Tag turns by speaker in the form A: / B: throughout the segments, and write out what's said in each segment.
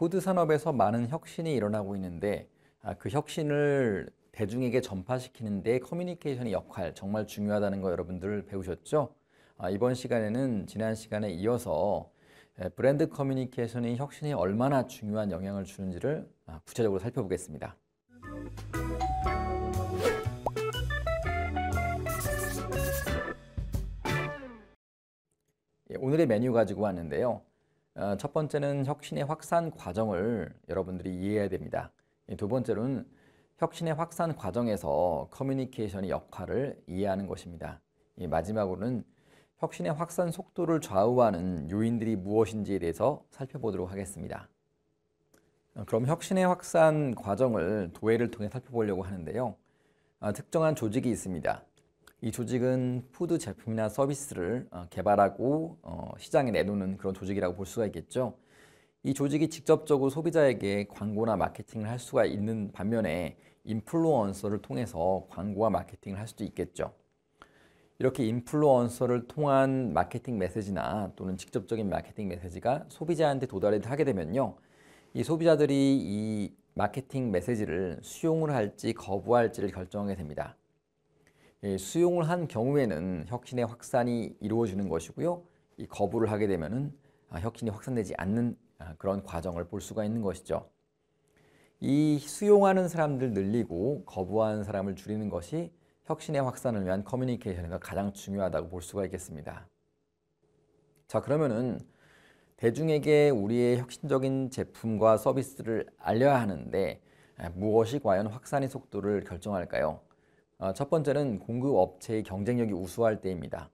A: 푸드 산업에서 많은 혁신이 일어나고 있는데 그 혁신을 대중에게 전파시키는 데 커뮤니케이션의 역할 정말 중요하다는 거 여러분들 배우셨죠? 이번 시간에는 지난 시간에 이어서 브랜드 커뮤니케이션의 혁신이 얼마나 중요한 영향을 주는지를 구체적으로 살펴보겠습니다. 오늘의 메뉴 가지고 왔는데요. 첫 번째는 혁신의 확산 과정을 여러분들이 이해해야 됩니다. 두 번째로는 혁신의 확산 과정에서 커뮤니케이션의 역할을 이해하는 것입니다. 마지막으로는 혁신의 확산 속도를 좌우하는 요인들이 무엇인지에 대해서 살펴보도록 하겠습니다. 그럼 혁신의 확산 과정을 도해를 통해 살펴보려고 하는데요. 특정한 조직이 있습니다. 이 조직은 푸드 제품이나 서비스를 개발하고 시장에 내놓는 그런 조직이라고 볼 수가 있겠죠. 이 조직이 직접적으로 소비자에게 광고나 마케팅을 할 수가 있는 반면에 인플루언서를 통해서 광고와 마케팅을 할 수도 있겠죠. 이렇게 인플루언서를 통한 마케팅 메시지나 또는 직접적인 마케팅 메시지가 소비자한테 도달을 하게 되면요. 이 소비자들이 이 마케팅 메시지를 수용을 할지 거부할지를 결정하게 됩니다. 수용을 한 경우에는 혁신의 확산이 이루어지는 것이고요. 이 거부를 하게 되면은 혁신이 확산되지 않는 그런 과정을 볼 수가 있는 것이죠. 이 수용하는 사람들 늘리고 거부하는 사람을 줄이는 것이 혁신의 확산을 위한 커뮤니케이션에서 가장 중요하다고 볼 수가 있겠습니다. 자, 그러면은 대중에게 우리의 혁신적인 제품과 서비스를 알려야 하는데 무엇이 과연 확산의 속도를 결정할까요? 첫 번째는 공급 업체의 경쟁력이 우수할 때입니다.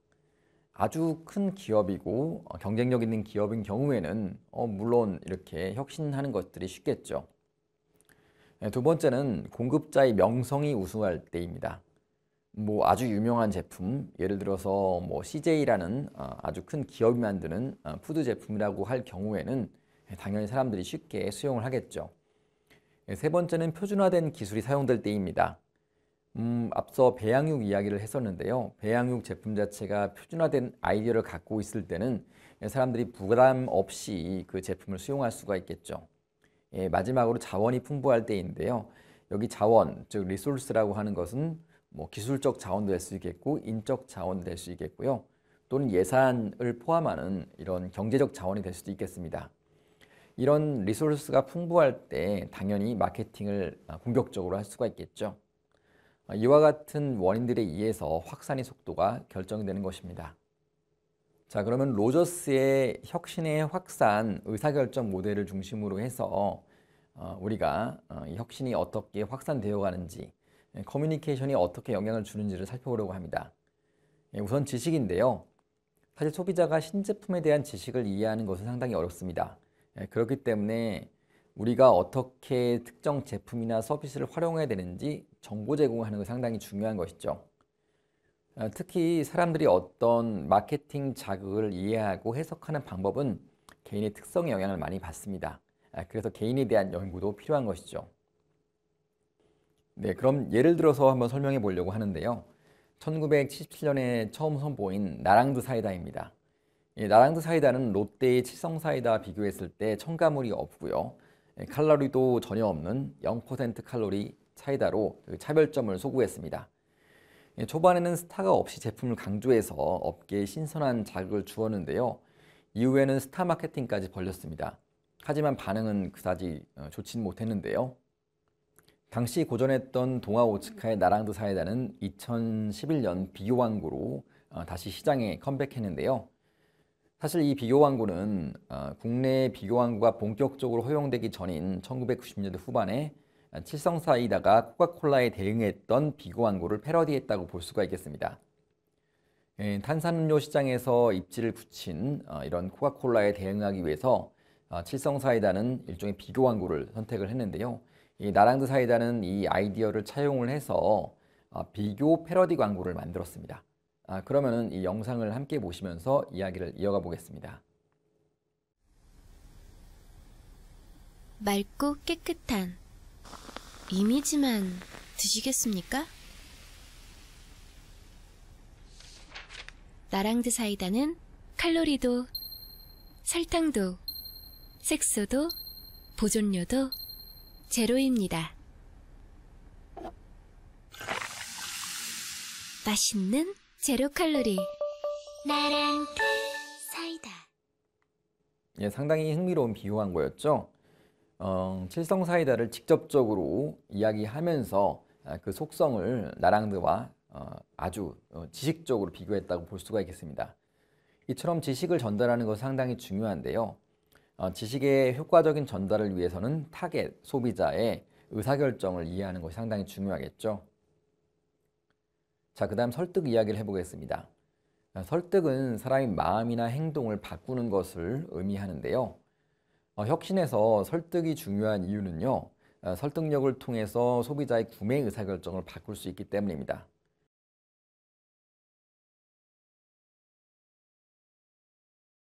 A: 아주 큰 기업이고 경쟁력 있는 기업인 경우에는 물론 이렇게 혁신하는 것들이 쉽겠죠. 두 번째는 공급자의 명성이 우수할 때입니다. 아주 유명한 제품, 예를 들어서 CJ라는 아주 큰 기업이 만드는 푸드 제품이라고 할 경우에는 당연히 사람들이 쉽게 수용을 하겠죠. 세 번째는 표준화된 기술이 사용될 때입니다. 앞서 배양육 이야기를 했었는데요. 배양육 제품 자체가 표준화된 아이디어를 갖고 있을 때는 사람들이 부담 없이 그 제품을 수용할 수가 있겠죠. 마지막으로 자원이 풍부할 때인데요. 여기 자원, 즉 리소스라고 하는 것은 기술적 자원도 될 수 있겠고 인적 자원도 될 수 있겠고요. 또는 예산을 포함하는 이런 경제적 자원이 될 수도 있겠습니다. 이런 리소스가 풍부할 때 당연히 마케팅을 공격적으로 할 수가 있겠죠. 이와 같은 원인들에 의해서 확산의 속도가 결정되는 것입니다. 자, 그러면 로저스의 혁신의 확산 의사결정 모델을 중심으로 해서 우리가 이 혁신이 어떻게 확산되어 가는지, 커뮤니케이션이 어떻게 영향을 주는지를 살펴보려고 합니다. 우선 지식인데요. 사실 소비자가 신제품에 대한 지식을 이해하는 것은 상당히 어렵습니다. 그렇기 때문에 우리가 어떻게 특정 제품이나 서비스를 활용해야 되는지 정보 제공하는 것이 상당히 중요한 것이죠. 특히 사람들이 어떤 마케팅 자극을 이해하고 해석하는 방법은 개인의 특성에 영향을 많이 받습니다. 그래서 개인에 대한 연구도 필요한 것이죠. 네, 그럼 예를 들어서 한번 설명해 보려고 하는데요. 1977년에 처음 선보인 나랑드 사이다입니다. 나랑드 사이다는 롯데의 칠성사이다와 비교했을 때 첨가물이 없고요. 칼로리도 전혀 없는 0% 칼로리 사이다로 차별점을 소구했습니다. 초반에는 스타가 없이 제품을 강조해서 업계에 신선한 자극을 주었는데요. 이후에는 스타 마케팅까지 벌였습니다. 하지만 반응은 그다지 좋지는 못했는데요. 당시 고전했던 동아 오츠카의 나랑드 사이다는 2011년 비교 광고로 다시 시장에 컴백했는데요. 사실 이 비교 광고는 국내 비교 광고가 본격적으로 허용되기 전인 1990년대 후반에 칠성사이다가 코카콜라에 대응했던 비교 광고를 패러디했다고 볼 수가 있겠습니다. 탄산음료 시장에서 입지를 굳힌 이런 코카콜라에 대응하기 위해서 칠성사이다는 일종의 비교 광고를 선택을 했는데요. 이 나랑드 사이다는 이 아이디어를 차용을 해서 비교 패러디 광고를 만들었습니다. 그러면은 이 영상을 함께 보시면서 이야기를 이어가 보겠습니다.
B: 맑고 깨끗한 이미지만 드시겠습니까? 나랑드 사이다는 칼로리도 설탕도 색소도 보존료도 제로입니다. 맛있는 제로 칼로리. 나랑 사이다.
A: 예, 상당히 흥미로운 비유 광고였죠. 칠성 사이다를 직접적으로 이야기하면서 그 속성을 나랑드와 아주 지식적으로 비교했다고 볼 수가 있겠습니다. 이처럼 지식을 전달하는 것은 상당히 중요한데요. 지식의 효과적인 전달을 위해서는 타겟, 소비자의 의사결정을 이해하는 것이 상당히 중요하겠죠. 자, 그 다음 설득 이야기를 해보겠습니다. 설득은 사람의 마음이나 행동을 바꾸는 것을 의미하는데요. 혁신에서 설득이 중요한 이유는요. 설득력을 통해서 소비자의 구매 의사결정을 바꿀 수 있기 때문입니다.